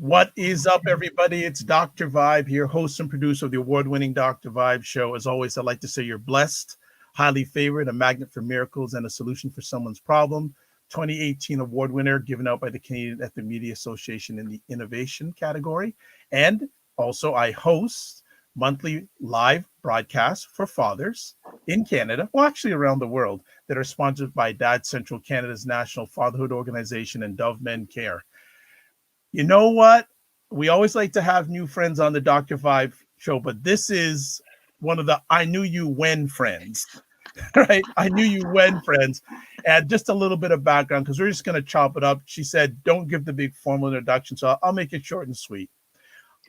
What is up, everybody? It's Dr. Vibe here, host and producer of the award-winning Dr. Vibe show. As always, I'd like to say you're blessed, highly favored, a magnet for miracles, and a solution for someone's problem. 2018 award winner given out by the Canadian Ethnic Media Association in the innovation category. And also, I host monthly live broadcasts for fathers in Canada, well, actually around the world, that are sponsored by Dad Central, Canada's national fatherhood organization, and Dove Men Care. You know what? We always like to have new friends on the Dr. Vibe show, but this is one of the I knew you when friends, right? I knew you when friends. And just a little bit of background, because we're just going to chop it up. She said, don't give the big formal introduction, so I'll make it short and sweet.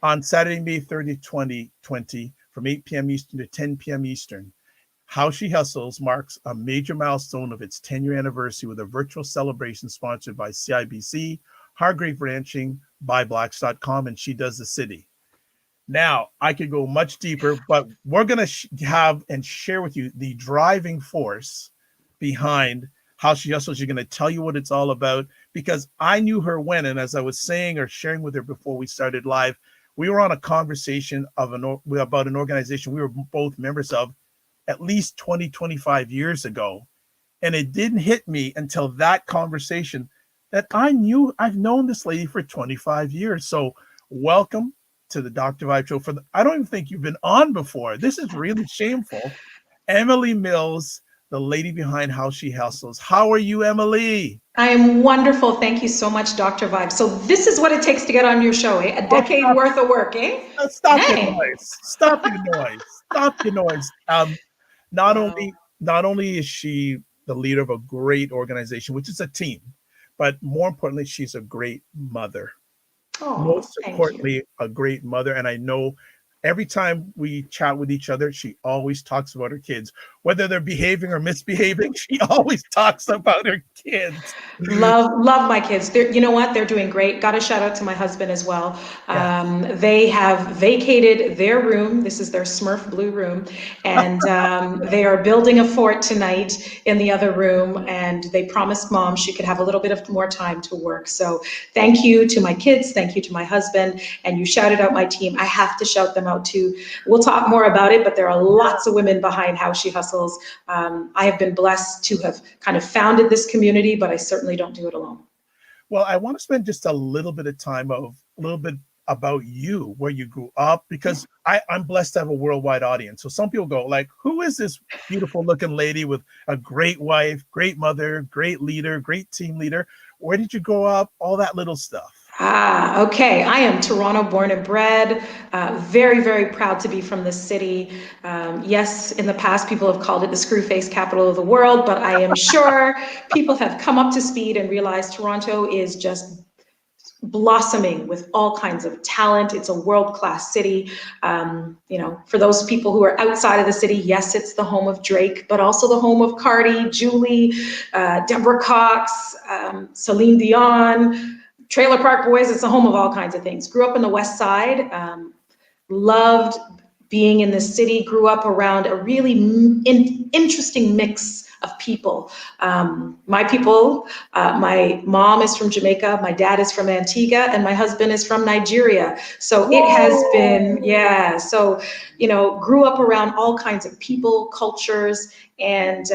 On Saturday, May 30th, 2020, from 8 p.m. Eastern to 10 p.m. Eastern, How She Hustles marks a major milestone of its 10-year anniversary with a virtual celebration sponsored by CIBC, Hargrave Ranching, BuyBlacks.com, and She Does the City. Now, I could go much deeper, but we're going to have and share with you the driving force behind How She Hustles. You're going to tell you what it's all about, because I knew her when, and as I was saying or sharing with her before we started live, we were on a conversation about an organization we were both members of at least 20, 25 years ago. And it didn't hit me until that conversation that I've known this lady for 25 years. So welcome to the Dr. Vibe show. I don't even think you've been on before. This is really shameful. Emily Mills, the lady behind How She Hustles. How are you, Emily? I am wonderful. Thank you so much, Dr. Vibe. So this is what it takes to get on your show, eh? A decade worth of work, eh? Stop your noise. Stop your noise. Stop your noise. Not only is she the leader of a great organization, which is a team, but more importantly, she's a great mother. Most importantly, a great mother. And I know every time we chat with each other, she always talks about her kids. Whether they're behaving or misbehaving, she always talks about her kids. Love my kids. You know what? They're doing great. Got a shout out to my husband as well. They have vacated their room. This is their Smurf blue room. And they are building a fort tonight in the other room. And they promised mom she could have a little bit of more time to work. So thank you to my kids. Thank you to my husband. And you shouted out my team. I have to shout them out too. We'll talk more about it, but there are lots of women behind How She Hustles. I have been blessed to have kind of founded this community, but I certainly don't do it alone. Well, I want to spend just a little bit of time about you, where you grew up, because I'm blessed to have a worldwide audience. So some people go like, who is this beautiful looking lady with a great wife, great mother, great leader, great team leader? Where did you grow up? All that little stuff. Okay. I am Toronto born and bred, very, very proud to be from this city. Yes, in the past, people have called it the screw-face capital of the world, but I am sure people have come up to speed and realized Toronto is just blossoming with all kinds of talent. It's a world-class city. For those people who are outside of the city, yes, it's the home of Drake, but also the home of Cardi, Julie, Deborah Cox, Celine Dion, Trailer Park Boys. It's the home of all kinds of things. Grew up in the West Side, loved being in the city, grew up around a really interesting mix of people. My people, my mom is from Jamaica, my dad is from Antigua, and my husband is from Nigeria. So it has been, grew up around all kinds of people, cultures, and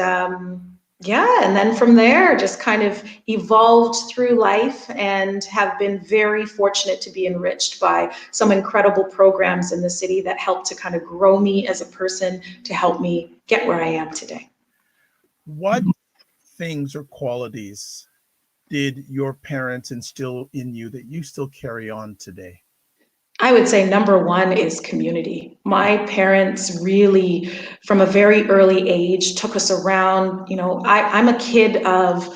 and then from there, just kind of evolved through life and have been very fortunate to be enriched by some incredible programs in the city that helped to kind of grow me as a person, to help me get where I am today. What things or qualities did your parents instill in you that you still carry on today? I would say number one is community. My parents really, from a very early age, took us around. I'm a kid of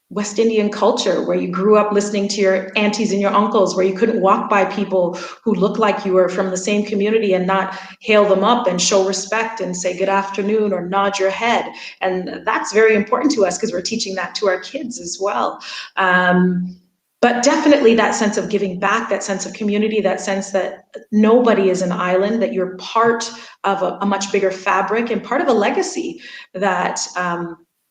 West Indian culture, where you grew up listening to your aunties and your uncles, where you couldn't walk by people who looked like you were from the same community and not hail them up and show respect and say good afternoon or nod your head. And that's very important to us because we're teaching that to our kids as well. But definitely that sense of giving back, that sense of community, that sense that nobody is an island, that you're part of a much bigger fabric and part of a legacy that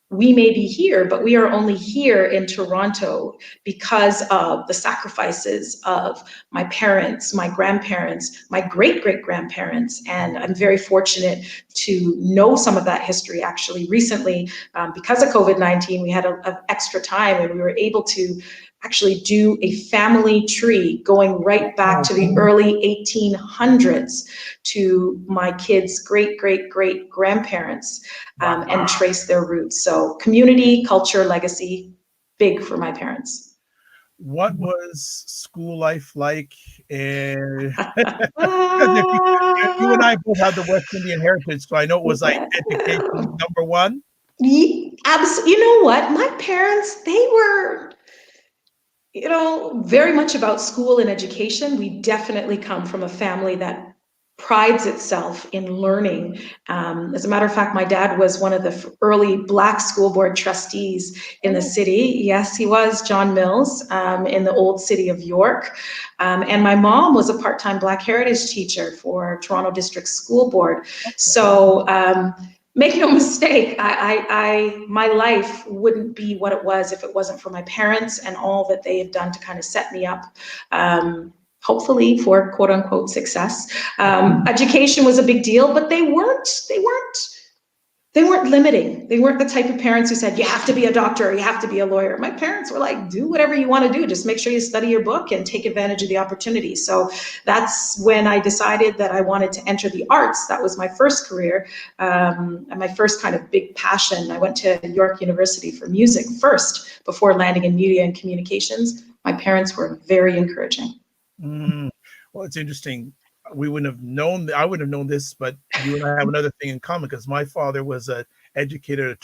we may be here, but we are only here in Toronto because of the sacrifices of my parents, my grandparents, my great-great-grandparents. And I'm very fortunate to know some of that history. Actually, recently, because of COVID-19, we had a extra time and we were able to actually do a family tree going right back to the early 1800s to my kids' great-great-great-grandparents, and trace their roots. So community, culture, legacy, big for my parents. What was school life like? And you and I both have the West Indian heritage, so I know it was like education number one. Absolutely. You know what? My parents, they were, very much about school and education. We definitely come from a family that prides itself in learning. As a matter of fact, my dad was one of the early Black school board trustees in the city. Yes, he was, John Mills, in the old city of York. And my mom was a part-time Black Heritage teacher for Toronto District School Board. So make no mistake, my life wouldn't be what it was if it wasn't for my parents and all that they have done to kind of set me up, hopefully for quote unquote success. Education was a big deal, but they weren't limiting. They weren't the type of parents who said, you have to be a doctor or you have to be a lawyer. My parents were like, do whatever you want to do. Just make sure you study your book and take advantage of the opportunity. So that's when I decided that I wanted to enter the arts. That was my first career, and my first kind of big passion. I went to York University for music first before landing in media and communications. My parents were very encouraging. Well, it's interesting. We wouldn't have known, I wouldn't have known this, but you and I have another thing in common because my father was an educator at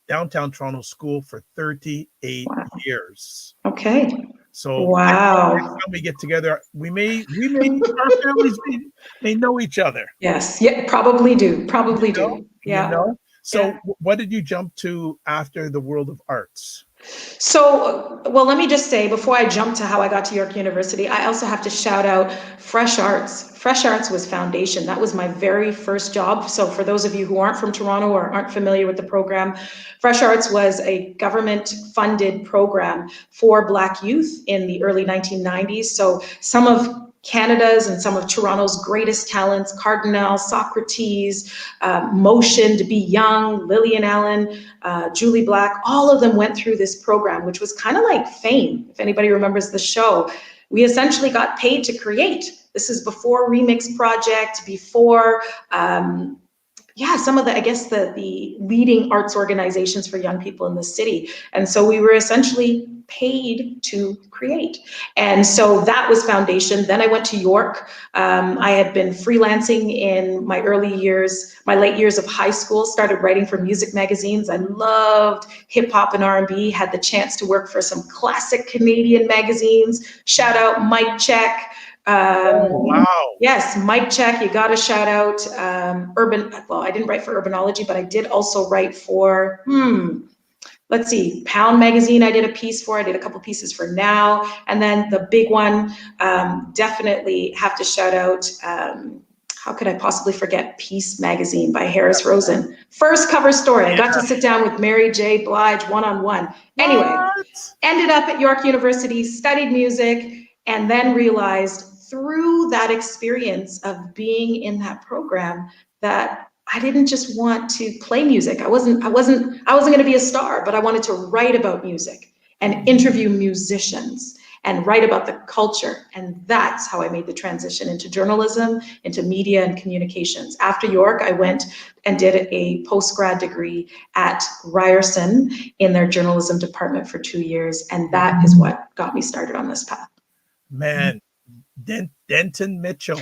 downtown Toronto school for 38 years. Okay. So wow. Next time we get together, our families may know each other. Yes. Yeah, probably do. Do. Yeah. So what did you jump to after the world of arts? So, well, let me just say, before I jump to how I got to York University, I also have to shout out Fresh Arts. Fresh Arts was foundation. That was my very first job. So for those of you who aren't from Toronto or aren't familiar with the program, Fresh Arts was a government-funded program for Black youth in the early 1990s. So some of Canada's and some of Toronto's greatest talents, Cardinal, Socrates, Motion, To Be Young, Lillian Allen, Julie Black, all of them went through this program, which was kind of like Fame, if anybody remembers the show. We essentially got paid to create. This is before Remix Project, before some of the leading arts organizations for young people in the city. And so we were essentially paid to create. And so that was foundation. Then I went to York. I had been freelancing in my late years of high school, started writing for music magazines. I loved hip hop and R&B, had the chance to work for some classic Canadian magazines. Shout out Mic Check. Wow. Yes, Mic Check, you got to shout out I didn't write for Urbanology, but I did also write for, let's see, Pound Magazine I did a piece for, I did a couple pieces for Now, and then the big one, definitely have to shout out, how could I possibly forget Peace Magazine by Harris Rosen. First cover story, I got to sit down with Mary J. Blige one-on-one. Anyway, ended up at York University, studied music, and then realized through that experience of being in that program that I didn't just want to play music. I wasn't going to be a star, but I wanted to write about music and interview musicians and write about the culture. And that's how I made the transition into journalism, into media and communications. After York, I went and did a post-grad degree at Ryerson in their journalism department for 2 years. And that is what got me started on this path. Man, Denton Mitchell.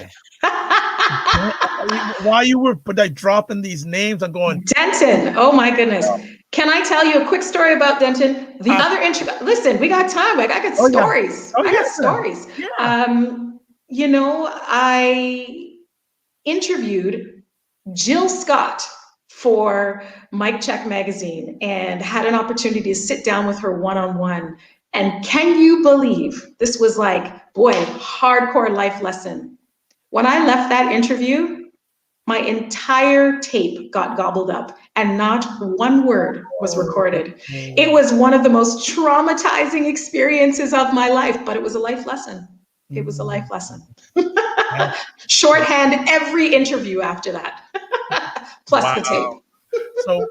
While you were dropping these names, I'm going, Denton. Oh my goodness. Can I tell you a quick story about Denton? Listen, we got time. I got stories. I got stories. Yeah. I interviewed Jill Scott for Mic Check magazine and had an opportunity to sit down with her one-on-one. And can you believe, this was like, boy, hardcore life lesson. When I left that interview, my entire tape got gobbled up and not one word was recorded. It was one of the most traumatizing experiences of my life, but it was a life lesson. It was a life lesson. Shorthand every interview after that, plus the tape. So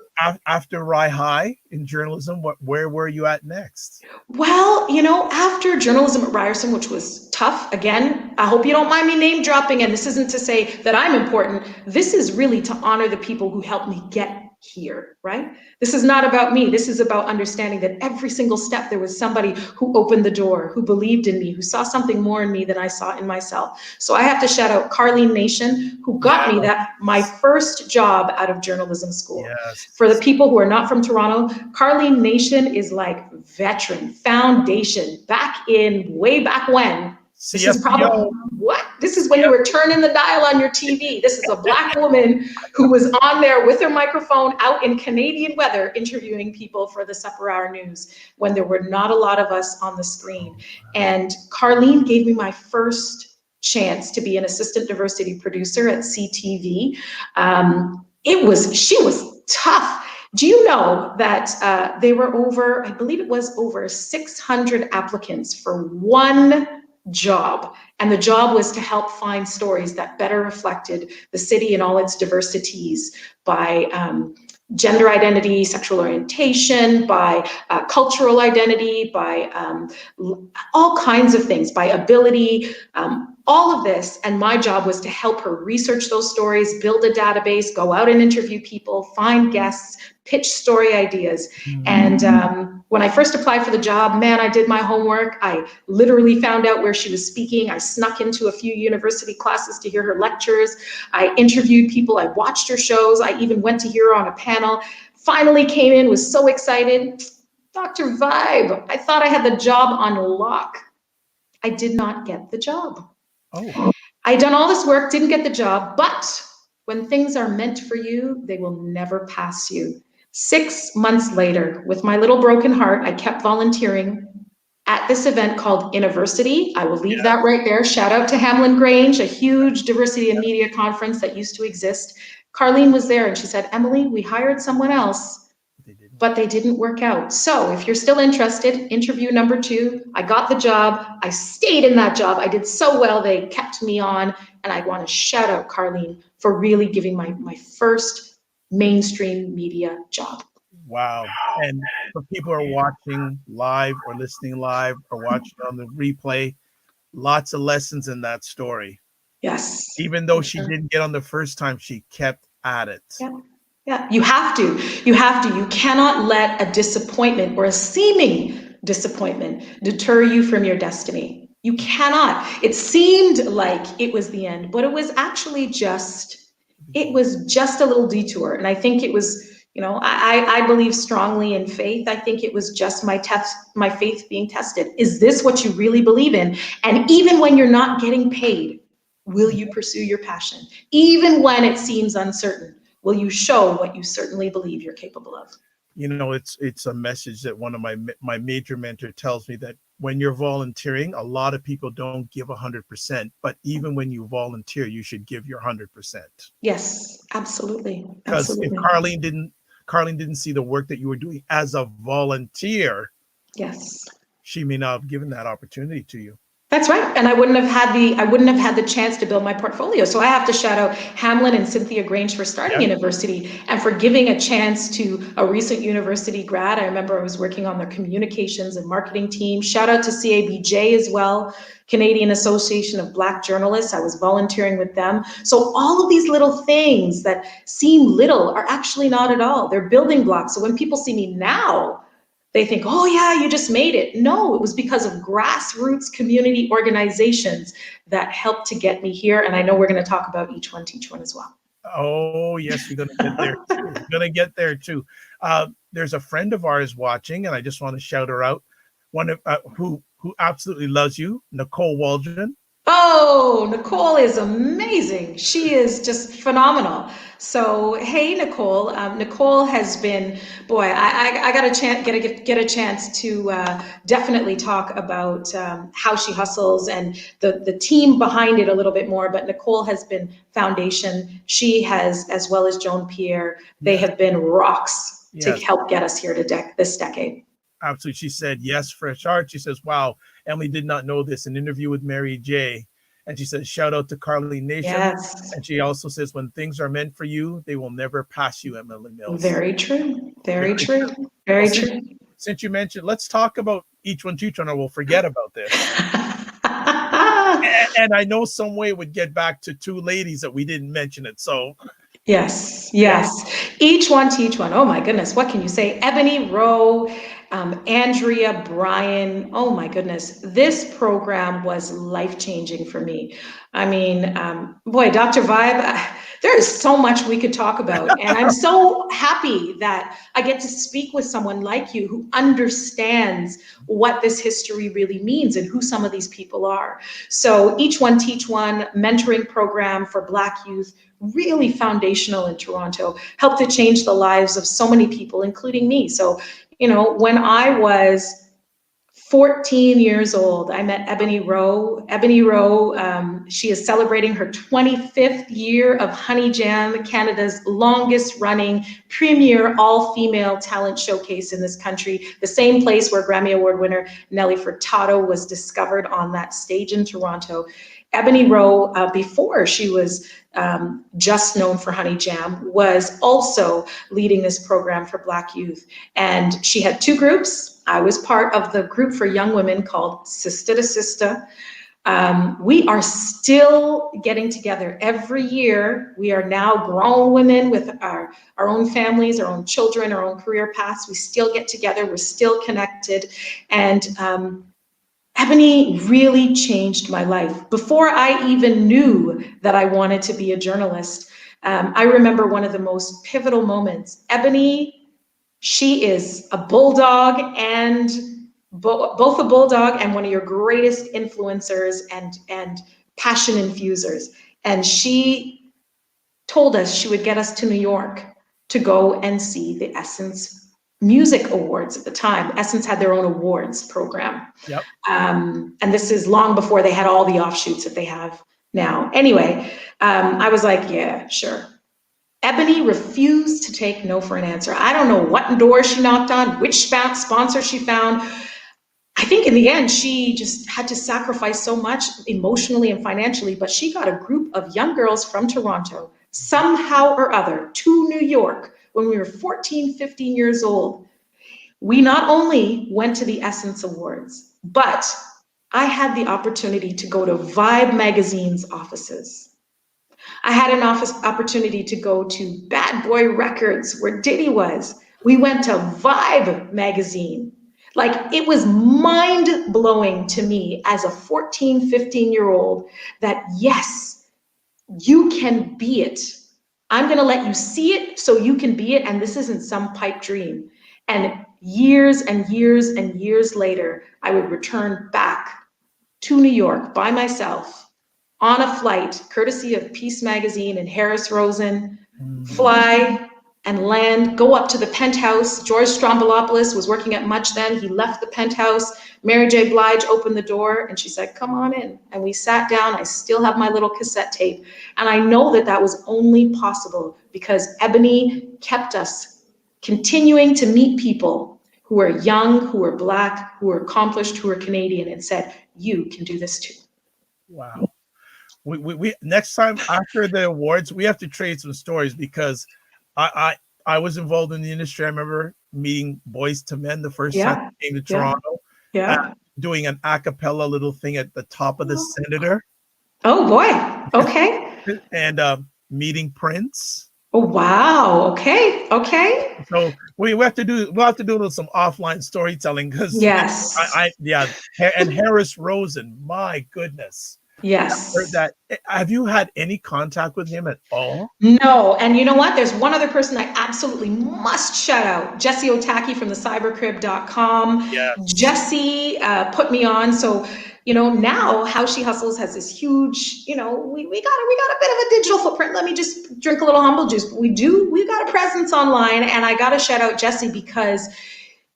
after Rye High in journalism, where were you at next? Well, after journalism at Ryerson, which was tough, again, I hope you don't mind me name dropping, and this isn't to say that I'm important. This is really to honor the people who helped me get here, right? This is not about me. This is about understanding that every single step there was somebody who opened the door, who believed in me, who saw something more in me than I saw in myself. So I have to shout out Carlene Nation, who got me my first job out of journalism school. Yes. For the people who are not from Toronto, Carlene Nation is like veteran, foundation, way back when. This is probably This is when you were turning the dial on your TV. This is a Black woman who was on there with her microphone out in Canadian weather interviewing people for the Supper Hour News when there were not a lot of us on the screen. And Carlene gave me my first chance to be an assistant diversity producer at CTV. She was tough. Do you know that there were I believe it was over 600 applicants for one job, and the job was to help find stories that better reflected the city and all its diversities by gender identity, sexual orientation, by cultural identity, by all kinds of things, by ability, all of this. And my job was to help her research those stories, build a database, go out and interview people, find guests, pitch story ideas. And when I first applied for the job, man, I did my homework. I literally found out where she was speaking. I snuck into a few university classes to hear her lectures. I interviewed people. I watched her shows. I even went to hear her on a panel. Finally came in, was so excited. Dr. Vibe, I thought I had the job on lock. I did not get the job. Oh. I'd done all this work, didn't get the job, but when things are meant for you, they will never pass you. 6 months later, with my little broken heart, I kept volunteering at this event called University. I will leave that right there. Shout out to Hamlin Grange, a huge diversity in media conference that used to exist. Carlene was there and she said, Emily, we hired someone else, but they didn't work out. So if you're still interested, interview number 2. I got the job. I stayed in that job. I did so well. They kept me on. And I want to shout out Carlene for really giving my first mainstream media job. Wow. And for people who are watching live or listening live or watching on the replay, lots of lessons in that story. Yes. Even though she didn't get on the first time, she kept at it. Yeah, you have to. You cannot let a disappointment or a seeming disappointment deter you from your destiny. You cannot. It seemed like it was the end, but it was actually just a little detour. And I think it was, I believe strongly in faith. I think it was just my faith being tested. Is this what you really believe in? And even when you're not getting paid, will you pursue your passion? Even when it seems uncertain, will you show what you certainly believe you're capable of? It's a message that one of my major mentor tells me, that when you're volunteering, a lot of people don't give 100%, but even when you volunteer, you should give your 100%. Yes, absolutely. Because if Carlene didn't see the work that you were doing as a volunteer, yes, she may not have given that opportunity to you. That's right. And I wouldn't have had the chance to build my portfolio. So I have to shout out Hamlin and Cynthia Grange for starting University and for giving a chance to a recent university grad. I remember I was working on their communications and marketing team. Shout out to CABJ as well, Canadian Association of Black Journalists. I was volunteering with them. So all of these little things that seem little are actually not at all. They're building blocks. So when people see me now, they think, oh yeah, you just made it. No, it was because of grassroots community organizations that helped to get me here. And I know we're going to talk about each one as well. Oh yes, we're going to get there too. We're going to get there too. There's a friend of ours watching, and I just want to shout her out. One of who absolutely loves you, Nicole Waldron. Oh, Nicole is amazing. She is just phenomenal. So, hey, Nicole. Nicole has been, boy, I got a chance, get a chance to definitely talk about how she hustles and the team behind it a little bit more. But Nicole has been foundation. She has, as well as Joan Pierre, they have been rocks to Yes, help get us here to this decade. absolutely. She said, yes, fresh art. She says, wow, Emily did not know this. An interview with Mary J. And she says, shout out to Carly Nation. Yes, And she also says, when things are meant for you, they will never pass you, Emily Mills. very true. Very Very true. true. Very Well, true. since you mentioned, let's talk about each one teach one, or we'll forget about this. And I know some way would get back to two ladies that we didn't mention it. So Yes, yeah, yes. Each one teach one. Oh my goodness, what can you say? Ebony Rowe, Andrea Bryan. Oh my goodness, this program was life-changing for me. I mean, boy, Dr. Vibe, there is so much we could talk about. And I'm so happy that I get to speak with someone like you who understands what this history really means and who some of these people are. So each one teach one mentoring program for Black youth, really foundational in Toronto, helped to change the lives of so many people, including me. So, you know, when I was 14 years old, I met Ebony Rowe. Ebony Rowe, she is celebrating her 25th year of Honey Jam, Canada's longest running premier all-female talent showcase in this country, the same place where Grammy Award winner Nelly Furtado was discovered on that stage in Toronto. Ebony Rowe, before she was just known for Honey Jam, was also leading this program for Black youth. And she had two groups. I was part of the group for young women called Sista to Sista. We are still getting together every year. We are now grown women with our own families, our own children, our own career paths. We still get together. We're still connected. And Ebony really changed my life. Before I even knew that I wanted to be a journalist, I remember one of the most pivotal moments. Ebony, she is a bulldog and both a bulldog and one of your greatest influencers and passion infusers. And she told us she would get us to New York to go and see the Essence Music Awards at the time. Essence had their own awards program. yep. And this is long before they had all the offshoots that they have now. Anyway, I was like, yeah, sure. Ebony refused to take no for an answer. I don't know what door she knocked on, which sponsor she found. I think in the end, she just had to sacrifice so much emotionally and financially, but she got a group of young girls from Toronto, somehow or other, to New York when we were 14, 15 years old. We not only went to the Essence Awards, but I had the opportunity to go to Vibe magazine's offices. I had an opportunity to go to Bad Boy Records, where Diddy was. We went to Vibe magazine. Like, it was mind blowing to me as a 14, 15-year-old that yes, you can be it. I'm gonna let you see it so you can be it, and this isn't some pipe dream. And years and years and years later, I would return back to New York by myself on a flight, courtesy of Peace Magazine and Harris Rosen, fly and land, go up to the Penthouse. George Stroumboulopoulos was working at Much then. He left the Penthouse. Mary J. Blige opened the door and she said, come on in. And we sat down. I still have my little cassette tape. And I know that that was only possible because Ebony kept us continuing to meet people who are young, who are Black, who are accomplished, who are Canadian, and said, you can do this too. Wow. We next time after the awards, we have to trade some stories because I was involved in the industry. I remember meeting Boys to Men the first time I came to Toronto. Yeah. Doing an a cappella little thing at the top of the Senator. Oh boy. Okay. And meeting Prince. Oh wow. Okay. Okay. So we'll have to do some offline storytelling because yes. And Harris Rosen, my goodness. Yes. That have you had any contact with him at all? No, and you know what? There's one other person I absolutely must shout out. Jesse Otaki from the cybercrib.com. Yeah. Jesse put me on. So now How She Hustles has this huge, we got a bit of a digital footprint. Let me just drink a little humble juice. But we've got a presence online, and I got to shout out Jesse, because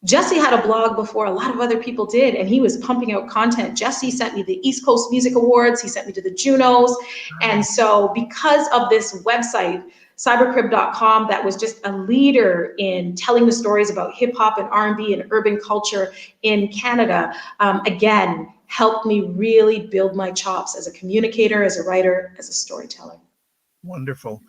Jesse had a blog before a lot of other people did, and he was pumping out content. Jesse sent me the East Coast Music Awards. He sent me to the Junos. And so because of this website, cybercrib.com, that was just a leader in telling the stories about hip hop and R&B and urban culture in Canada, again, helped me really build my chops as a communicator, as a writer, as a storyteller. Wonderful.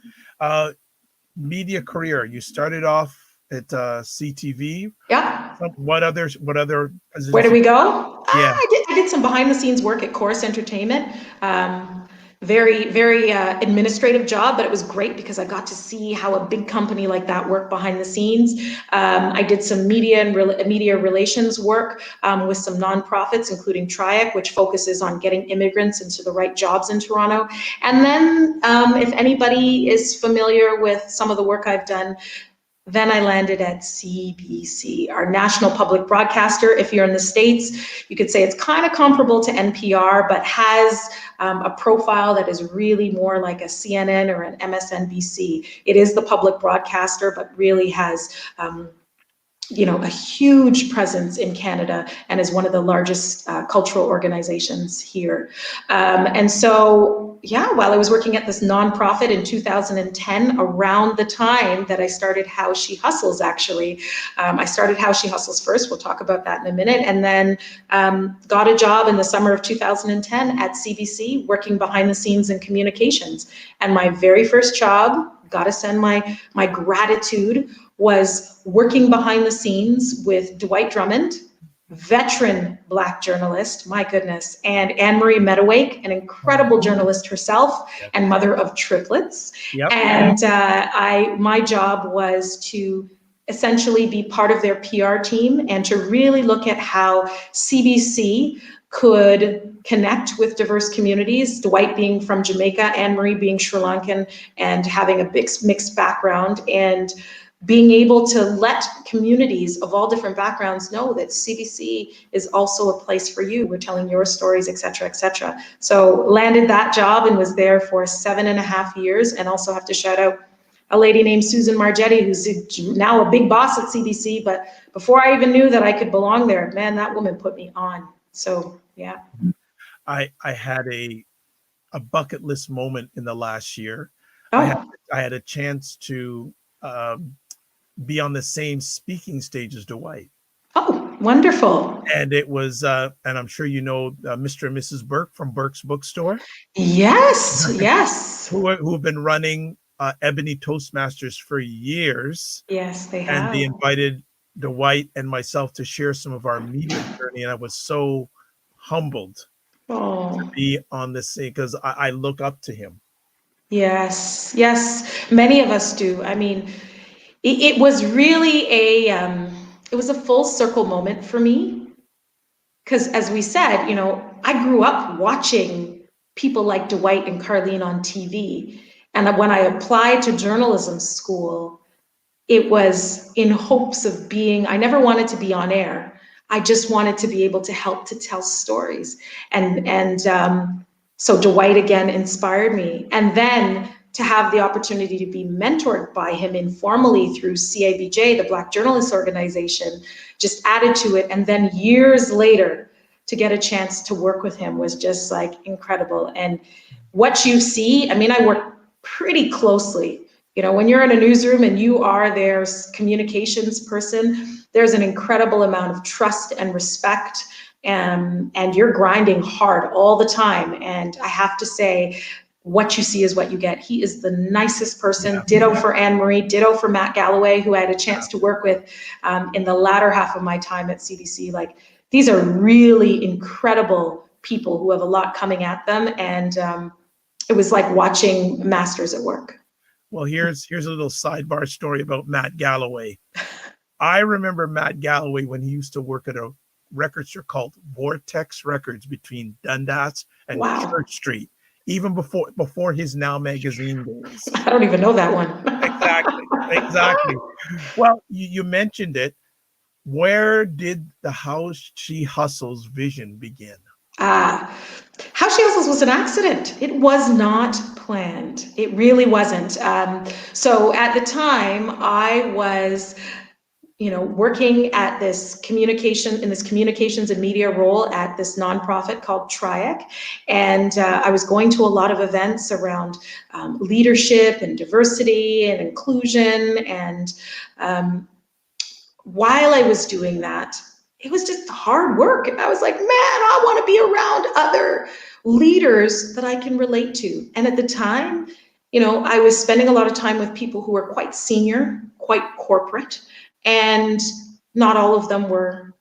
Media career. You started off at CTV. Yeah. What other? Where do we go? Yeah. I did some behind the scenes work at Chorus Entertainment. Very, very administrative job, but it was great because I got to see how a big company like that worked behind the scenes. I did some media and media relations work with some nonprofits, including Triac, which focuses on getting immigrants into the right jobs in Toronto. And then if anybody is familiar with some of the work I've done, then I landed at CBC, our national public broadcaster. If you're in the States, you could say it's kind of comparable to NPR, but has a profile that is really more like a CNN or an MSNBC. It is the public broadcaster, but really has a huge presence in Canada and is one of the largest cultural organizations here. And so, while I was working at this nonprofit in 2010, around the time that I started How She Hustles, actually, I started How She Hustles first. We'll talk about that in a minute. And then got a job in the summer of 2010 at CBC, working behind the scenes in communications. And my very first job, gotta send my gratitude, was working behind the scenes with Dwight Drummond, veteran Black journalist, my goodness, and Anne-Marie Meadowake, an incredible journalist herself, and mother of triplets. Yep. And my job was to essentially be part of their PR team and to really look at how CBC could connect with diverse communities, Dwight being from Jamaica, Anne-Marie being Sri Lankan, and having a big mixed background, and being able to let communities of all different backgrounds know that CBC is also a place for you. We're telling your stories, et cetera, et cetera. So landed that job and was there for 7.5 years. And also have to shout out a lady named Susan Margetti, who's now a big boss at CBC. But before I even knew that I could belong there, man, that woman put me on. So, yeah. I had a bucket list moment in the last year. Oh. I had a chance to be on the same speaking stage as Dwight. Oh, wonderful. And it was, and I'm sure Mr. and Mrs. Burke from Burke's Bookstore. Yes, yes. Who have been running Ebony Toastmasters for years. Yes, they have. And they invited Dwight and myself to share some of our media journey. And I was so humbled to be on this thing because I look up to him. Yes, yes. Many of us do. I mean, it was really it was a full circle moment for me. Because as we said, I grew up watching people like Dwight and Carlene on TV. And when I applied to journalism school, it was in hopes of I never wanted to be on air. I just wanted to be able to help to tell stories. And so Dwight again inspired me. And then to have the opportunity to be mentored by him informally through CABJ, the Black Journalists Organization, just added to it. And then years later, to get a chance to work with him was just like incredible. And what you see, I work pretty closely. When you're in a newsroom and you are their communications person, there's an incredible amount of trust and respect, and you're grinding hard all the time. And I have to say, what you see is what you get. He is the nicest person. Yeah. Ditto for Anne-Marie, ditto for Matt Galloway, who I had a chance to work with in the latter half of my time at CBC. Like, these are really incredible people who have a lot coming at them. And it was like watching masters at work. Well, here's a little sidebar story about Matt Galloway. I remember Matt Galloway when he used to work at a record store called Vortex Records between Dundas and Church Street, even before his Now magazine days. I don't even know that one. Exactly. Well, you mentioned it. Where did the How She Hustles vision begin? How She Hustles was an accident. It was not planned. It really wasn't. So at the time, I was working at this communications and media role at this nonprofit called TRIAC. And I was going to a lot of events around leadership and diversity and inclusion. And while I was doing that, it was just hard work. And I was like, man, I want to be around other leaders that I can relate to. And at the time, I was spending a lot of time with people who were quite senior, quite corporate, and not all of them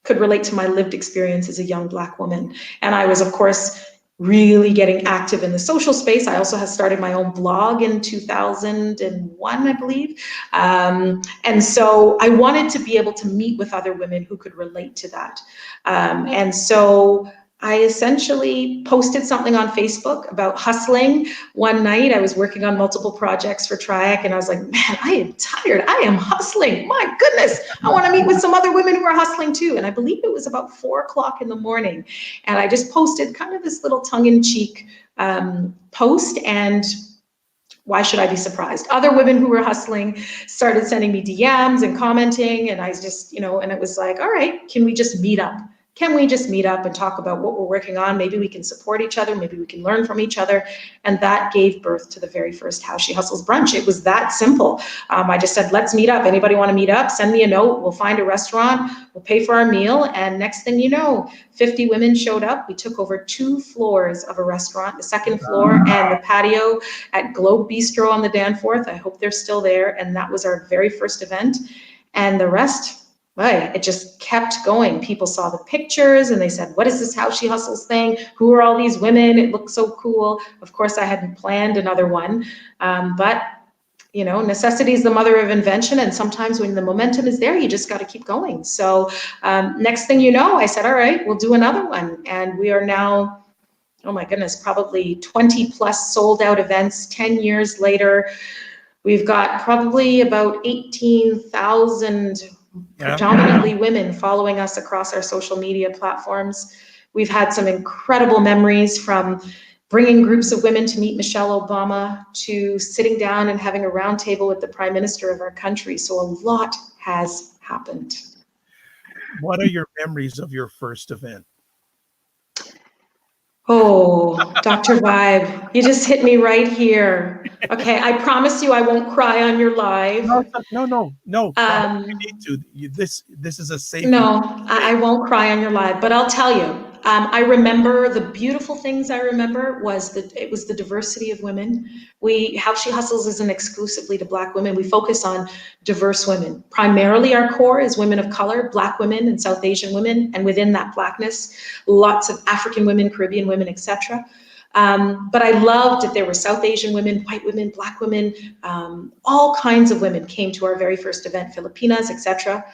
could relate to my lived experience as a young Black woman. And I was, of course, really getting active in the social space. I also had started my own blog in 2001, I believe. And so I wanted to be able to meet with other women who could relate to that. And so I essentially posted something on Facebook about hustling. One night I was working on multiple projects for TRIAC, and I was like, man, I am tired. I am hustling. My goodness. I want to meet with some other women who are hustling too. And I believe it was about 4:00 in the morning. And I just posted kind of this little tongue-in-cheek post, and why should I be surprised? Other women who were hustling started sending me DMs and commenting, and I just, and it was like, all right, can we just meet up? Can we just meet up and talk about what we're working on? Maybe we can support each other. Maybe we can learn from each other. And that gave birth to the very first How She Hustles brunch. It was that simple. I just said, let's meet up. Anybody want to meet up? Send me a note. We'll find a restaurant. We'll pay for our meal. And next thing you know, 50 women showed up. We took over 2 floors of a restaurant, the second floor and the patio at Globe Bistro on the Danforth. I hope they're still there. And that was our very first event. And the rest, right, it just kept going. People saw the pictures and they said, what is this How She Hustles thing? Who are all these women? It looks so cool. Of course, I hadn't planned another one, but necessity is the mother of invention. And sometimes when the momentum is there, you just got to keep going. So next thing you know, I said, all right, we'll do another one. And we are now, oh my goodness, probably 20 plus sold out events. 10 years later, we've got probably about 18,000 predominantly women following us across our social media platforms. We've had some incredible memories, from bringing groups of women to meet Michelle Obama to sitting down and having a roundtable with the Prime Minister of our country. So a lot has happened. What are your memories of your first event? Oh, Dr. Vibe, you just hit me right here. Okay, I promise you I won't cry on your live. No. You need to. This is a safe. No, I won't cry on your live, but I'll tell you. I remember the beautiful things. I remember was it was the diversity of women. How She Hustles isn't exclusively to Black women. We focus on diverse women. Primarily, our core is women of color, Black women and South Asian women, and within that Blackness, lots of African women, Caribbean women, etc. But I loved that there were South Asian women, white women, Black women, all kinds of women came to our very first event, Filipinas, etc.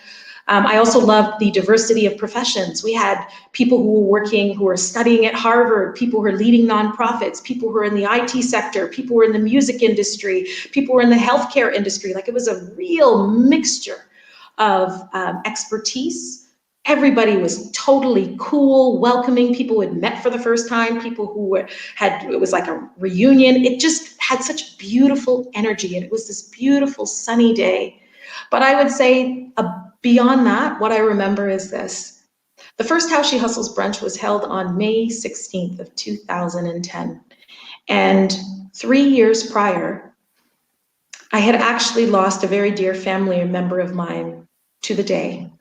I also loved the diversity of professions. We had people who were studying at Harvard, people who are leading nonprofits, people who are in the IT sector, people who are in the music industry, people who are in the healthcare industry. Like, it was a real mixture of expertise. Everybody was totally cool, welcoming. People who had met for the first time, people who it was like a reunion. It just had such beautiful energy, and it was this beautiful sunny day. But I would say beyond that, what I remember is this. The first How She Hustles brunch was held on May 16th of 2010. And 3 years prior, I had actually lost a very dear family member of mine to the day.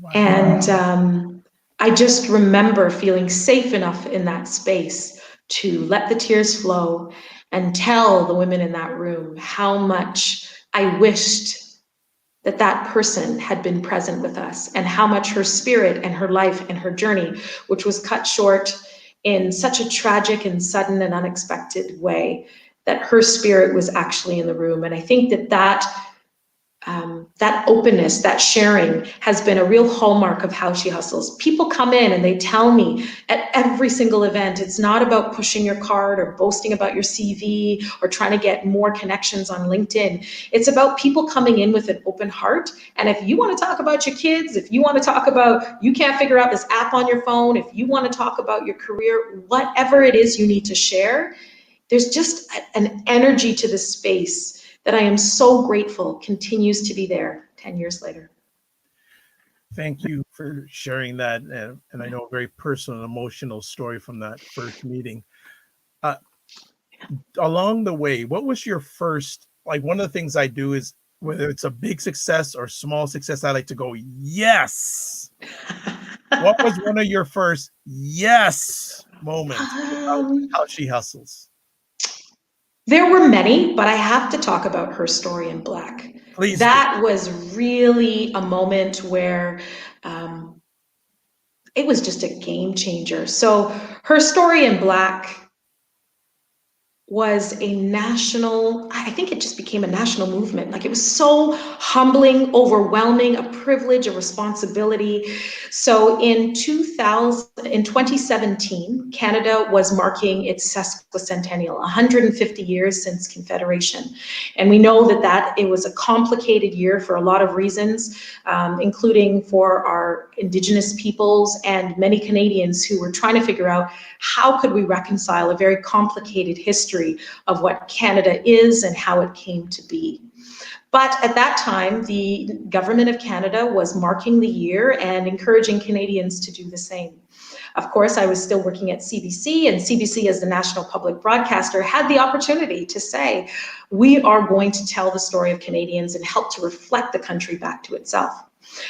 Wow. And I just remember feeling safe enough in that space to let the tears flow and tell the women in that room how much I wished that person had been present with us, and how much her spirit and her life and her journey, which was cut short in such a tragic and sudden and unexpected way, that her spirit was actually in the room. And I think that that openness, that sharing has been a real hallmark of How She Hustles. People come in and they tell me at every single event, it's not about pushing your card or boasting about your CV or trying to get more connections on LinkedIn. It's about people coming in with an open heart. And if you want to talk about your kids, if you want to talk about you can't figure out this app on your phone, if you want to talk about your career, whatever it is you need to share, there's just an energy to the space that I am so grateful continues to be there 10 years later. Thank you for sharing that. And I know a very personal and emotional story from that first meeting. Along the way, what was your first, like one of the things I do is whether it's a big success or small success, I like to go, yes. What was one of your first yes moments about How She Hustles? There were many, but I have to talk about Her Story in Black. Please. That was really a moment where it was just a game changer. So Her Story in Black was a national, I think it just became a national movement. Like it was so humbling, overwhelming, a privilege, a responsibility. So in 2017, Canada was marking its sesquicentennial, 150 years since Confederation. And we know that it was a complicated year for a lot of reasons, including for our Indigenous peoples and many Canadians who were trying to figure out how could we reconcile a very complicated history of what Canada is and how it came to be. But at that time, the government of Canada was marking the year and encouraging Canadians to do the same. Of course, I was still working at CBC, and CBC as the national public broadcaster had the opportunity to say, we are going to tell the story of Canadians and help to reflect the country back to itself.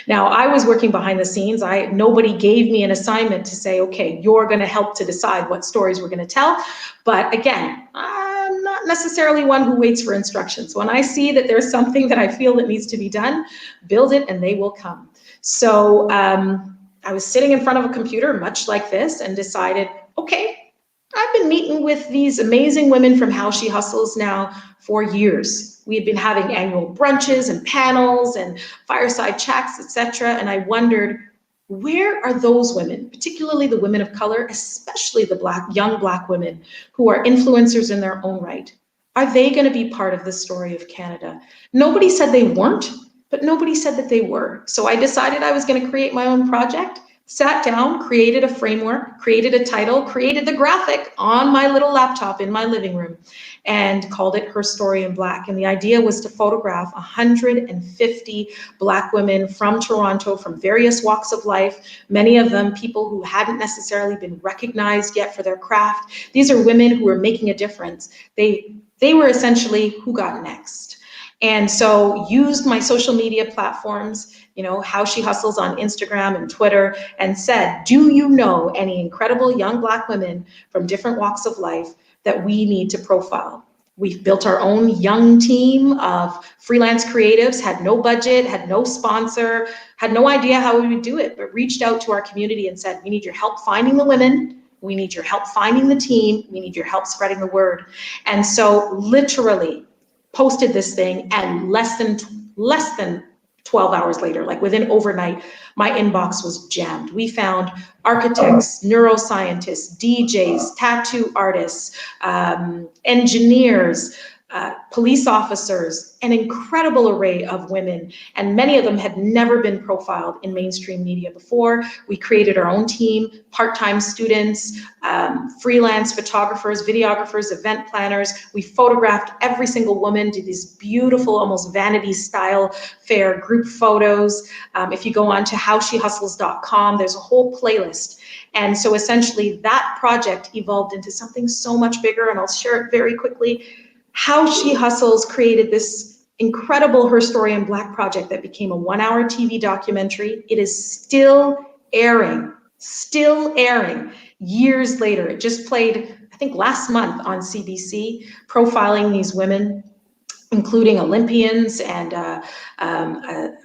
Now, I was working behind the scenes. Nobody gave me an assignment to say, okay, you're going to help to decide what stories we're going to tell. But again, I'm not necessarily one who waits for instructions. When I see that there's something that I feel that needs to be done, build it and they will come. So I was sitting in front of a computer, much like this, and decided, okay, I've been meeting with these amazing women from How She Hustles now for years. We had been having annual brunches and panels and fireside chats, etc. And I wondered, where are those women, particularly the women of color, especially the young Black women who are influencers in their own right? Are they going to be part of the story of Canada? Nobody said they weren't, but nobody said that they were. So I decided I was going to create my own project. Sat down, created a framework, created a title, created the graphic on my little laptop in my living room, and called it Her Story in Black. And the idea was to photograph 150 Black women from Toronto, from various walks of life, many of them people who hadn't necessarily been recognized yet for their craft. These are women who were making a difference. They were essentially who got next. And so used my social media platforms, How She Hustles on Instagram and Twitter, and said, do you know any incredible young Black women from different walks of life that we need to profile? We've built our own young team of freelance creatives, had no budget, had no sponsor, had no idea how we would do it, but reached out to our community and said, we need your help finding the women. We need your help finding the team. We need your help spreading the word. And so literally, posted this thing, and less than 12 hours later, like within overnight, my inbox was jammed. We found architects, neuroscientists, DJs, tattoo artists, engineers, police officers, an incredible array of women, and many of them had never been profiled in mainstream media before. We created our own team, part-time students, freelance photographers, videographers, event planners. We photographed every single woman, did these beautiful, almost vanity style fair group photos. If you go on to howshehustles.com, there's a whole playlist. And so essentially that project evolved into something so much bigger, and I'll share it very quickly. How She Hustles created this incredible Her Story in Black project that became a 1-hour TV documentary. It is still airing years later. It just played, I think, last month on CBC, profiling these women, including Olympians and a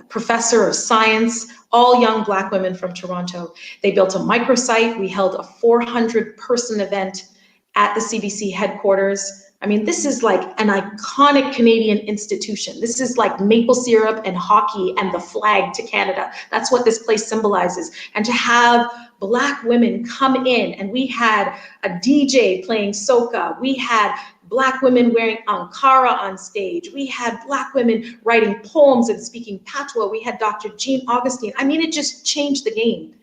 professor of science, all young Black women from Toronto. They built a microsite. We held a 400-person event at the CBC headquarters. I mean, this is like an iconic Canadian institution. This is like maple syrup and hockey and the flag to Canada. That's what this place symbolizes. And to have Black women come in, and we had a DJ playing soca, we had Black women wearing Ankara on stage, we had Black women writing poems and speaking patois, we had Dr. Jean Augustine. I mean, it just changed the game.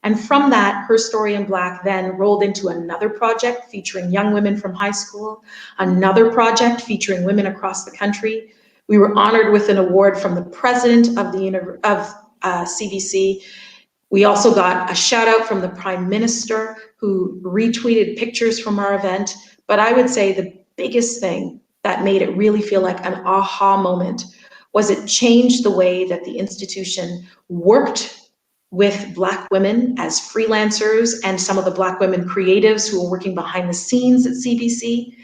And from that, Her Story in Black then rolled into another project featuring young women from high school, another project featuring women across the country. We were honored with an award from the president of CBC. We also got a shout out from the Prime Minister, who retweeted pictures from our event. But I would say the biggest thing that made it really feel like an aha moment was it changed the way that the institution worked with Black women as freelancers and some of the Black women creatives who were working behind the scenes at CBC.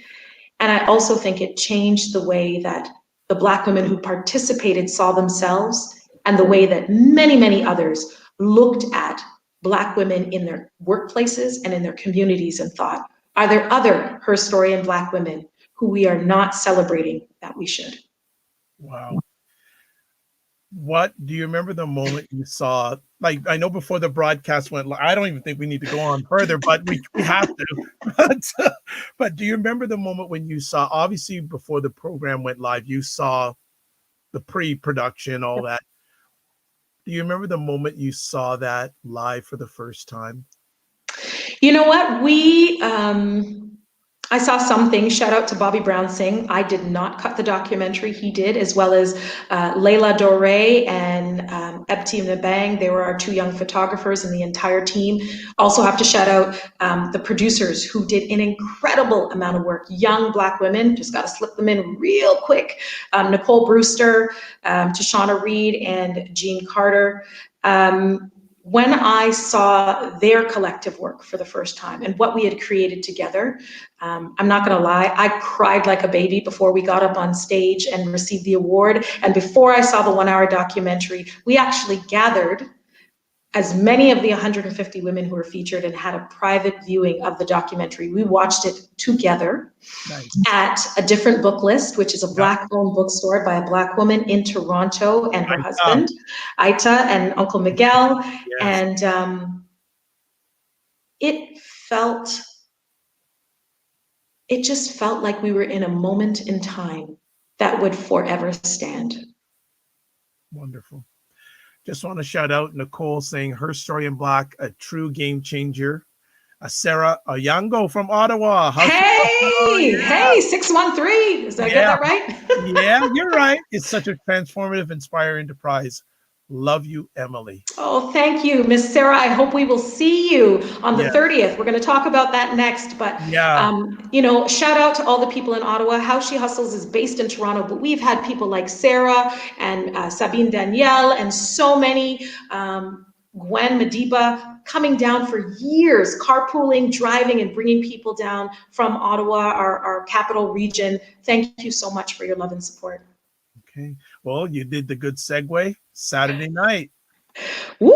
And I also think it changed the way that the Black women who participated saw themselves, and the way that many, many others looked at Black women in their workplaces and in their communities and thought, are there other Her Story in Black women who we are not celebrating that we should? Wow. What do you remember the moment you saw? Like, I know before the broadcast went, I don't even think we need to go on further, but we have to. But do you remember the moment when you saw, obviously before the program went live, you saw the pre-production, all that. Do you remember the moment you saw that live for the first time? You know what? I saw some things. Shout out to Bobby Brown Singh. I did not cut the documentary. He did, as well as Layla Doré and Ebti Nabang. They were our two young photographers and the entire team. Also have to shout out the producers who did an incredible amount of work. Young Black women, just got to slip them in real quick. Nicole Brewster, Tashana Reed, and Jean Carter. When I saw their collective work for the first time and what we had created together, I'm not gonna lie, I cried like a baby before we got up on stage and received the award. And before I saw the 1 hour documentary, we actually gathered as many of the 150 women who were featured and had a private viewing of the documentary. We watched it together. Nice. At a different book list, which is a Black-owned bookstore by a Black woman in Toronto and her husband, Aita, and Uncle Miguel. Yes. And it just felt like we were in a moment in time that would forever stand. Wonderful. Just want to shout out Nicole saying Her Story in Black, a true game changer. Sarah Ayango from Ottawa. Hey, 613. Did I get that right? Yeah, you're right. It's such a transformative, inspiring enterprise. Love you, Emily. Oh, thank you, Miss Sarah. I hope we will see you on the 30th. We're going to talk about that next. But, shout out to all the people in Ottawa. How She Hustles is based in Toronto, but we've had people like Sarah and Sabine Danielle and so many, Gwen Madiba, coming down for years, carpooling, driving, and bringing people down from Ottawa, our capital region. Thank you so much for your love and support. Okay. Well, you did the good segue. Saturday night. Woo!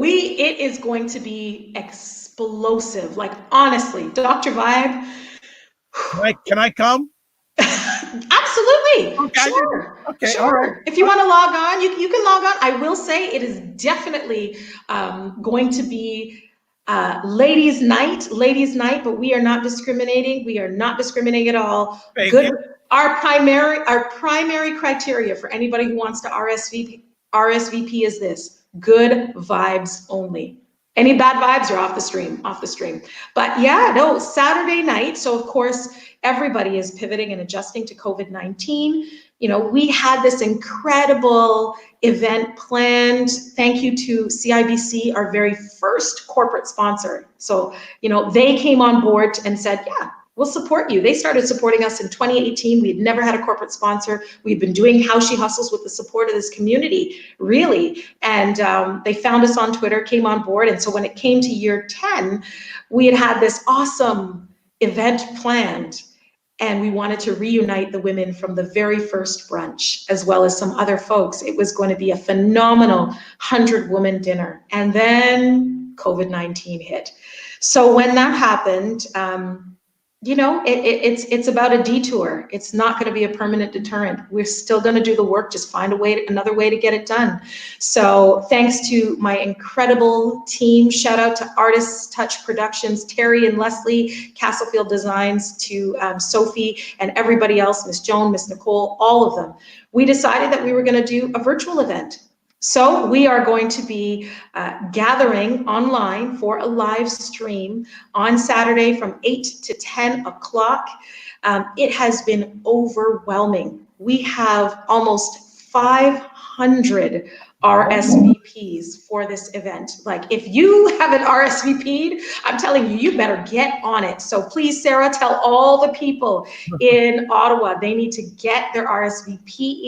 It is going to be explosive. Like, honestly, Dr. Vibe. Can I come? Absolutely. Okay. Sure. Okay. Sure. All right. If you want to log on, you can log on. I will say it is definitely going to be ladies' night, but we are not discriminating. We are not discriminating at all. Thank you. Our primary criteria for anybody who wants to RSVP is this: good vibes only. Any bad vibes are off the stream. But Saturday night. So of course, everybody is pivoting and adjusting to COVID-19. We had this incredible event planned. Thank you to CIBC, our very first corporate sponsor. So, they came on board and said, yeah, we'll support you. They started supporting us in 2018. We had never had a corporate sponsor. We've been doing How She Hustles with the support of this community, really. And they found us on Twitter, came on board. And so when it came to year 10, we had this awesome event planned. And we wanted to reunite the women from the very first brunch, as well as some other folks. It was going to be a phenomenal 100-woman dinner. And then COVID-19 hit. So when that happened, it's about a detour. It's not going to be a permanent deterrent. We're still going to do the work, just find another way to get it done. So thanks to my incredible team. Shout out to Artists Touch Productions, Terry and Leslie, Castlefield Designs, to Sophie and everybody else, Miss Joan, Miss Nicole, all of them. We decided that we were going to do a virtual event. So we are going to be gathering online for a live stream on Saturday from 8 to 10 o'clock. It has been overwhelming. We have almost 500 RSVPs for this event. Like, if you haven't RSVP'd, I'm telling you, you better get on it. So please, Sarah, tell all the people in Ottawa they need to get their RSVP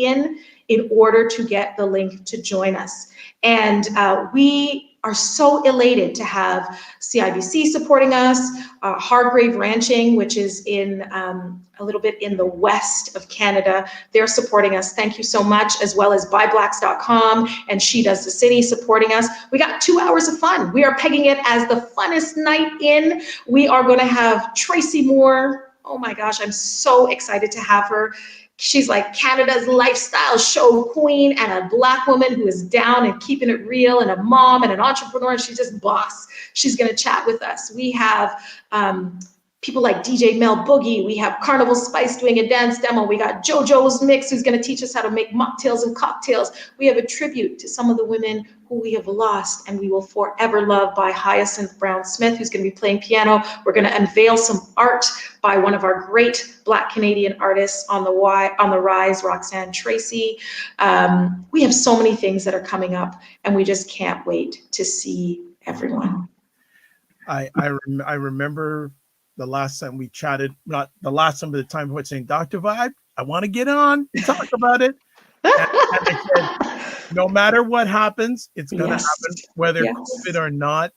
in order to get the link to join us. And we are so elated to have CIBC supporting us, Hargrave Ranching, which is in a little bit in the west of Canada. They're supporting us. Thank you so much, as well as buyblacks.com and She Does the City supporting us. We got 2 hours of fun. We are pegging it as the funnest night in. We are going to have Tracy Moore. Oh my gosh, I'm so excited to have her. She's like Canada's lifestyle show queen and a Black woman who is down and keeping it real, and a mom and an entrepreneur, and she's just boss. She's gonna chat with us. We have people like DJ Mel Boogie. We have Carnival Spice doing a dance demo. We got JoJo's Mix, who's gonna teach us how to make mocktails and cocktails. We have a tribute to some of the women who we have lost and we will forever love by Hyacinth Brown Smith, who's gonna be playing piano. We're gonna unveil some art by one of our great Black Canadian artists on the rise, Roxanne Tracy. We have so many things that are coming up, and we just can't wait to see everyone. I remember the last time we chatted, not the last time, but the time before, saying, Dr. Vibe, I want to get on and talk about it. And I said, no matter what happens, it's going to happen, whether COVID or not.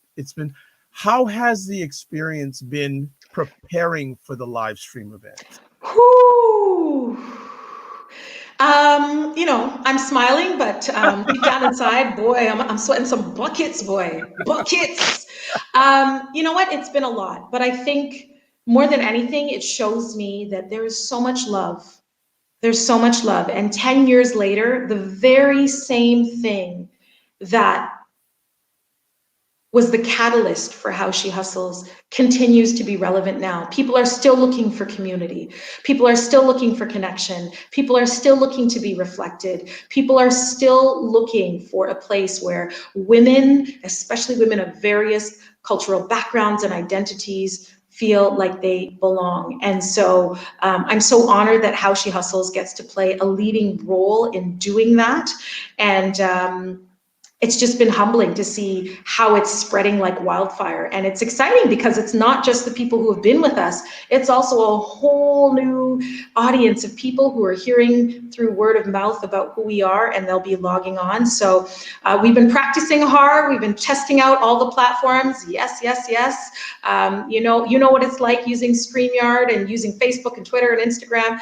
How has the experience been preparing for the live stream event? I'm smiling, but deep down inside, boy, I'm sweating some buckets, buckets. You know what? It's been a lot, but I think more than anything, it shows me that there is so much love. There's so much love. And 10 years later, the very same thing that was the catalyst for How She Hustles continues to be relevant now. People are still looking for community. People are still looking for connection. People are still looking to be reflected. People are still looking for a place where women, especially women of various cultural backgrounds and identities, feel like they belong. And so I'm so honored that How She Hustles gets to play a leading role in doing that. And it's just been humbling to see how it's spreading like wildfire. And it's exciting because it's not just the people who have been with us, it's also a whole new audience of people who are hearing through word of mouth about who we are, and they'll be logging on. So we've been practicing hard. We've been testing out all the platforms. Yes. You know what it's like using StreamYard and using Facebook and Twitter and Instagram.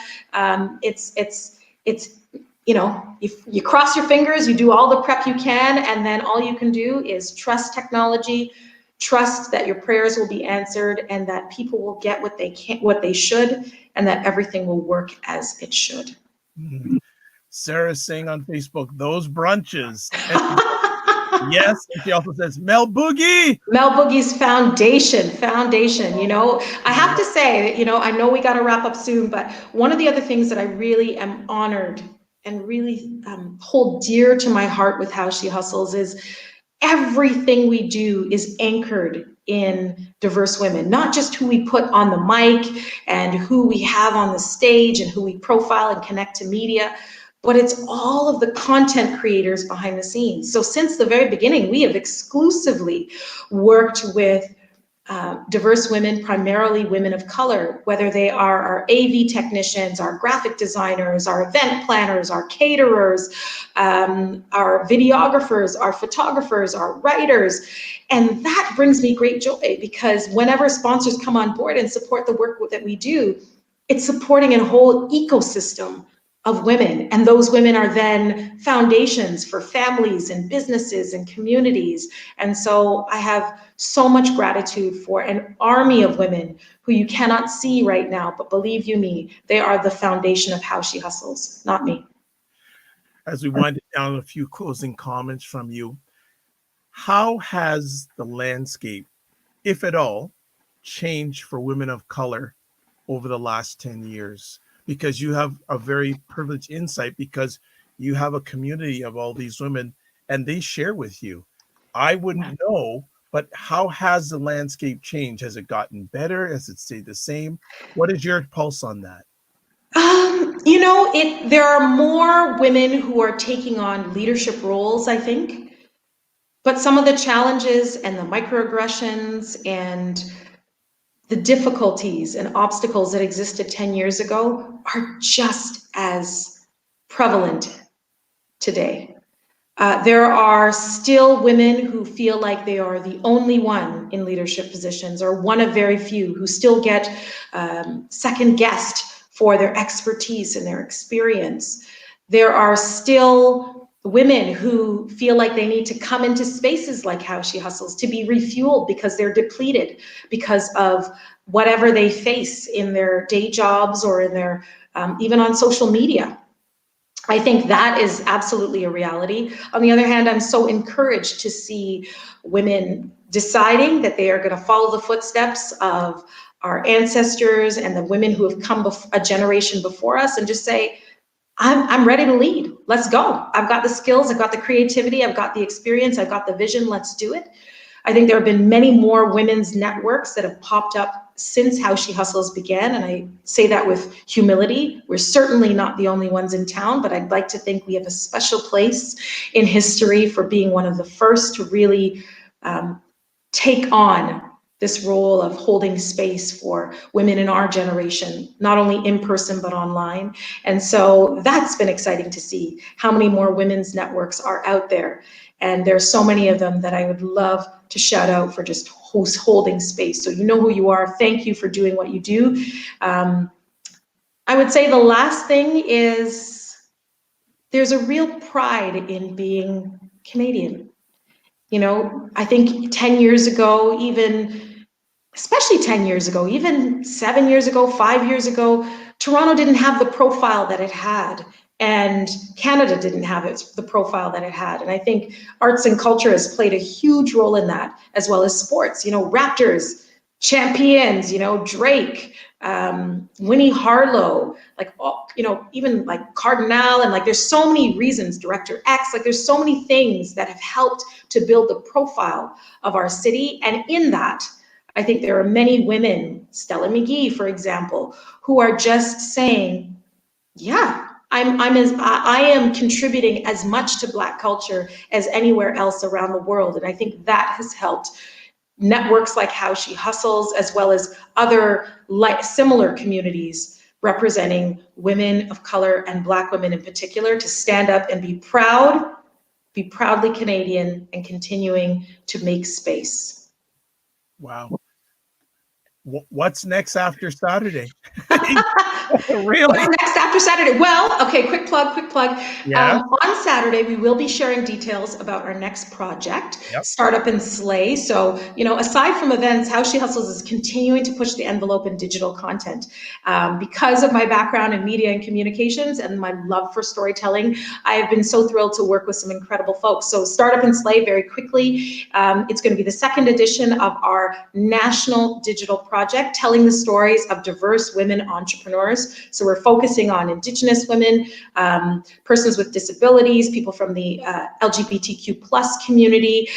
If you cross your fingers, you do all the prep you can, and then all you can do is trust technology, trust that your prayers will be answered, and that people will get what they should, and that everything will work as it should. Sarah's saying on Facebook, those brunches. Yes, and she also says Mel Boogie. Mel Boogie's foundation. I have to say, I know we got to wrap up soon, but one of the other things that I really am honored and really hold dear to my heart with How She Hustles is everything we do is anchored in diverse women, not just who we put on the mic and who we have on the stage and who we profile and connect to media, but it's all of the content creators behind the scenes. So since the very beginning, we have exclusively worked with diverse women, primarily women of color, whether they are our AV technicians, our graphic designers, our event planners, our caterers, our videographers, our photographers, our writers. And that brings me great joy, because whenever sponsors come on board and support the work that we do, it's supporting a whole ecosystem of women. And those women are then foundations for families and businesses and communities. And so I have so much gratitude for an army of women who you cannot see right now, but believe you me, they are the foundation of How She Hustles, not me. As we wind it down, a few closing comments from you. How has the landscape, if at all, changed for women of color over the last 10 years? Because you have a very privileged insight, because you have a community of all these women and they share with you. I wouldn't know, but how has the landscape changed? Has it gotten better? Has it stayed the same? What is your pulse on that? There are more women who are taking on leadership roles, I think, but some of the challenges and the microaggressions and the difficulties and obstacles that existed 10 years ago are just as prevalent today. There are still women who feel like they are the only one in leadership positions, or one of very few, who still get second guessed for their expertise and their experience. There are still women who feel like they need to come into spaces like How She Hustles to be refueled because they're depleted because of whatever they face in their day jobs or in their even on social media. I think that is absolutely a reality. On the other hand, I'm so encouraged to see women deciding that they are going to follow the footsteps of our ancestors and the women who have come a generation before us, and just say, I'm ready to lead. Let's go. I've got the skills, I've got the creativity, I've got the experience, I've got the vision. Let's do it. I think there have been many more women's networks that have popped up since How She Hustles began, and I say that with humility. We're certainly not the only ones in town, but I'd like to think we have a special place in history for being one of the first to really take on this role of holding space for women in our generation, not only in person, but online. And so that's been exciting to see how many more women's networks are out there. And there's so many of them that I would love to shout out for just holding space. So you know who you are. Thank you for doing what you do. I would say the last thing is there's a real pride in being Canadian. I think 10 years ago, especially 10 years ago, even 7 years ago, 5 years ago, Toronto didn't have the profile that it had, and Canada didn't have the profile that it had. And I think arts and culture has played a huge role in that, as well as sports. Raptors, champions, Drake, Winnie Harlow, even like Cardinal, and there's so many reasons, Director X, there's so many things that have helped to build the profile of our city. And in that, I think there are many women, Stella McGee, for example, who are just saying, yeah, I am contributing as much to Black culture as anywhere else around the world. And I think that has helped networks like How She Hustles, as well as other similar communities representing women of color and Black women in particular, to stand up and be proudly Canadian, and continuing to make space. Wow. What's next after Saturday? Really? What's next after Saturday? Well, okay, quick plug. Yeah. On Saturday, we will be sharing details about our next project, Yep. Startup and Slay. So, aside from events, How She Hustles is continuing to push the envelope in digital content. Because of my background in media and communications and my love for storytelling, I have been so thrilled to work with some incredible folks. So Startup and Slay, very quickly, it's going to be the second edition of our national digital project, telling the stories of diverse women entrepreneurs. So we're focusing on Indigenous women, persons with disabilities, people from the LGBTQ plus community,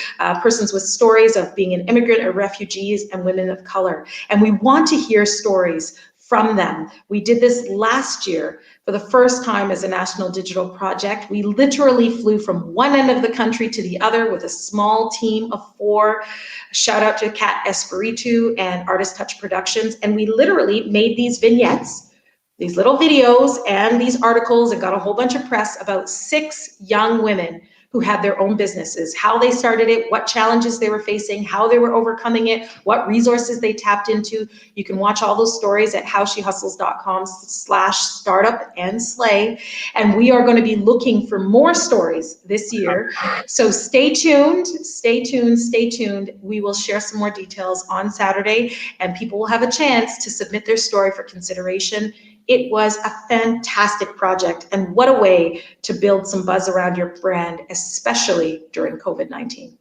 persons with stories of being an immigrant or refugees, and women of color. And we want to hear stories from them. We did this last year for the first time as a national digital project. We literally flew from one end of the country to the other with a small team of 4. Shout out to Kat Espiritu and Artist Touch Productions. And we literally made these vignettes, these little videos and these articles, and got a whole bunch of press about 6 young women who had their own businesses, how they started it, what challenges they were facing, how they were overcoming it, what resources they tapped into. You can watch all those stories at howshehustles.com/startup and slay. And we are going to be looking for more stories this year. So stay tuned, stay tuned, stay tuned. We will share some more details on Saturday, and people will have a chance to submit their story for consideration. It was a fantastic project, and what a way to build some buzz around your brand, especially during COVID-19.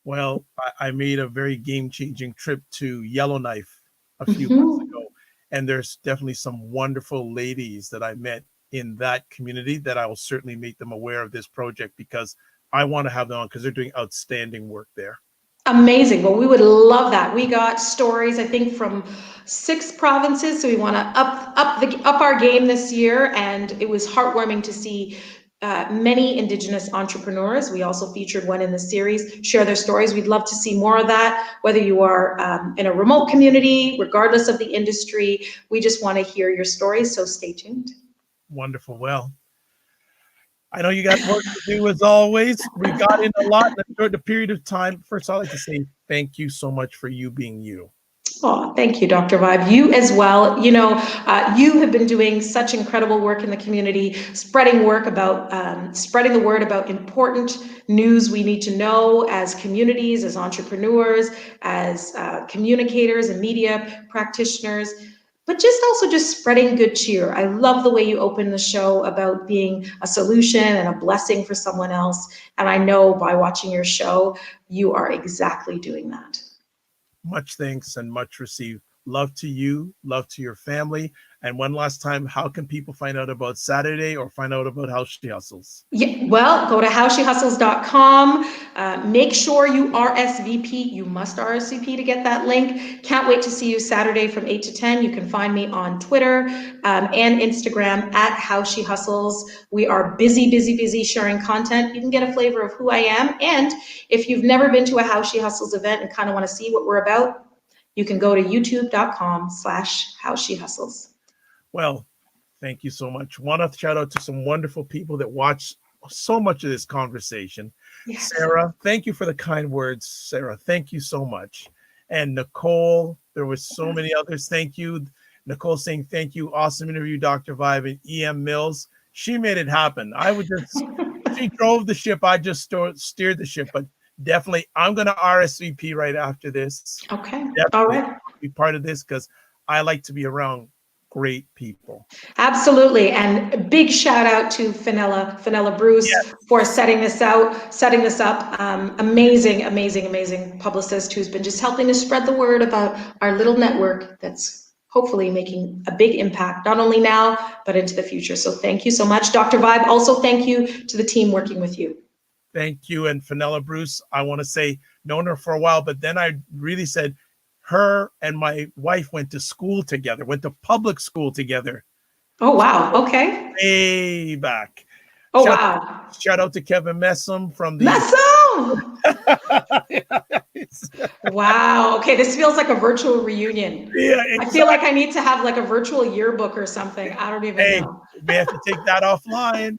Well, I made a very game-changing trip to Yellowknife a few months ago, and there's definitely some wonderful ladies that I met in that community that I will certainly make them aware of this project, because I want to have them on because they're doing outstanding work there. Amazing. Well, we would love that. We got stories, I think, from 6 provinces, so we want to up our game this year, and it was heartwarming to see many Indigenous entrepreneurs. We also featured one in the series share their stories. We'd love to see more of that, whether you are in a remote community, regardless of the industry. We just want to hear your stories, so stay tuned. Wonderful. Well, I know you got work to do as always. We got in a lot in a short period of time. First, I'd like to say thank you so much for you being you. Oh, thank you, Dr. Vibe. You as well. You know, you have been doing such incredible work in the community, spreading the word about important news we need to know as communities, as entrepreneurs, as communicators and media practitioners, but just spreading good cheer. I love the way you open the show about being a solution and a blessing for someone else. And I know by watching your show, you are exactly doing that. Much thanks and much received. Love to you, love to your family. And one last time, how can people find out about Saturday or find out about How She Hustles? Yeah, well, go to howshehustles.com. Make sure you RSVP. You must RSVP to get that link. Can't wait to see you Saturday from 8 to 10. You can find me on Twitter and Instagram at How She Hustles. We are busy sharing content. You can get a flavor of who I am. And if you've never been to a How She Hustles event and kind of want to see what we're about, you can go to youtube.com/howshehustles. Well, thank you so much. Want to shout out to some wonderful people that watch so much of this conversation. Yes. Sarah, thank you for the kind words. Sarah, thank you so much. And Nicole, there was so many others. Thank you. Nicole saying thank you. Awesome interview, Dr. Vibe. And EM Mills, she made it happen. She drove the ship. I just steered the ship. But definitely, I'm going to RSVP right after this. Okay. Definitely all right. Be part of this because I like to be around great people. Absolutely. And a big shout out to Fenella Bruce, yes, for setting this up. Amazing publicist who's been just helping to spread the word about our little network that's hopefully making a big impact, not only now, but into the future. So thank you so much, Dr. Vibe. Also, thank you to the team working with you. Thank you. And Fenella Bruce, I want to say, known her for a while, but then I really said, her and my wife went to school together, went to public school together. Oh, wow. Okay. Way back. Oh, wow. Shout out to Kevin Messam from the... Messam! Wow. Okay, this feels like a virtual reunion. Yeah, exactly. I feel like I need to have like a virtual yearbook or something. I don't even know. We have to take that offline.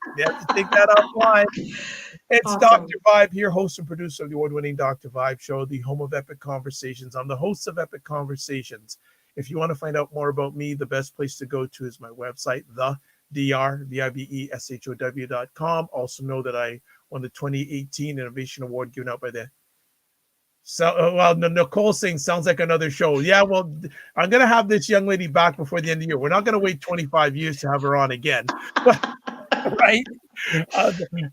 It's awesome. Dr. Vibe here, host and producer of the award-winning Dr. Vibe show, the home of Epic Conversations. I'm the host of Epic Conversations. If you want to find out more about me, the best place to go to is my website, thedrvibeshow.com. Also know that I won the 2018 Innovation Award given out by the... Nicole saying sounds like another show. Yeah, well, I'm going to have this young lady back before the end of the year. We're not going to wait 25 years to have her on again. Right?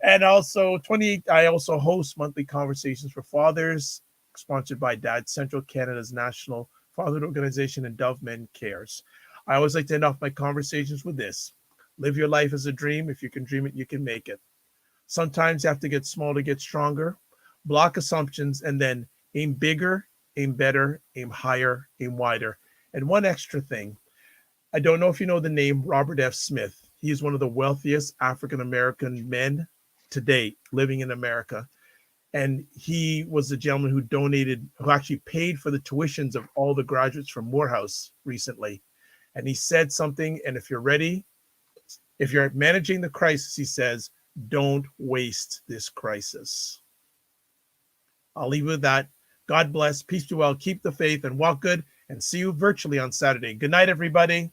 And also I also host monthly conversations for fathers, sponsored by Dad Central, Canada's national fatherhood organization, and Dove Men Cares. I always like to end off my conversations with this: live your life as a dream. If you can dream it, you can make it. Sometimes you have to get small to get stronger. Block assumptions and then aim bigger, aim better, aim higher, aim wider. And one extra thing, I don't know if you know the name Robert F. Smith. He is one of the wealthiest African-American men to date living in America. And he was the gentleman who actually paid for the tuitions of all the graduates from Morehouse recently. And he said something, and if you're ready, if you're managing the crisis, he says, Don't waste this crisis. I'll leave you with that. God bless. Peace be well. Keep the faith and walk good. And see you virtually on Saturday. Good night, everybody.